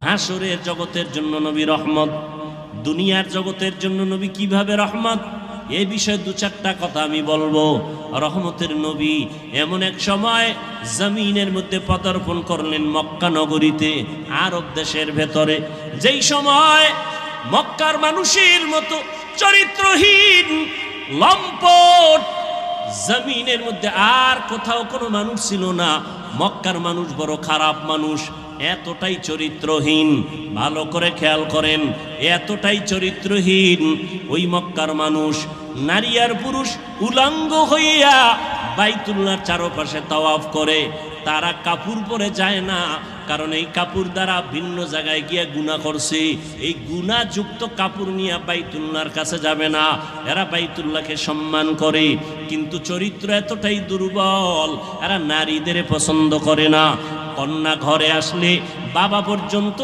হাসরের জগতের জন্য নবী রহমত, দুনিয়ার জগতের জন্য নবী কিভাবে রহমত, এই বিষয়ে দু চারটা কথা আমি বলবো। রহমতের নবী এমন এক সময় জমিনের মধ্যে পদার্পণ করলেন মক্কা নগরীতে, আরব দেশের ভেতরে, যেই সময় মক্কার মানুষের মতো চরিত্রহীন লম্পট জমিনের মধ্যে আর কোথাও কোনো মানুষ ছিল না। মক্কার মানুষ বড় খারাপ মানুষ, এতটাই চরিত্রহীন, ভালো করে খেয়াল করেন, এতটাই চরিত্রহীন ওই মক্কার মানুষ, নারী আর পুরুষ উলঙ্গ হইয়া বাইতুল্লাহর চারপাশে তাওয়াফ করে। তারা কাপড় পরে যায় না, কারণ এই কাপড় দ্বারা ভিন্ন জায়গায় গিয়ে গুনাহ করছে। এই গুনাহযুক্ত কাপড় নিয়ে বাইতুল্লাহর কাছে যাবে না, এরা বাইতুল্লাহকে সম্মান করে। কিন্তু চরিত্র এতটাই দুর্বল, এরা নারীদের পছন্দ করে না। কন্যা ঘরে আসলে বাবা পর্যন্ত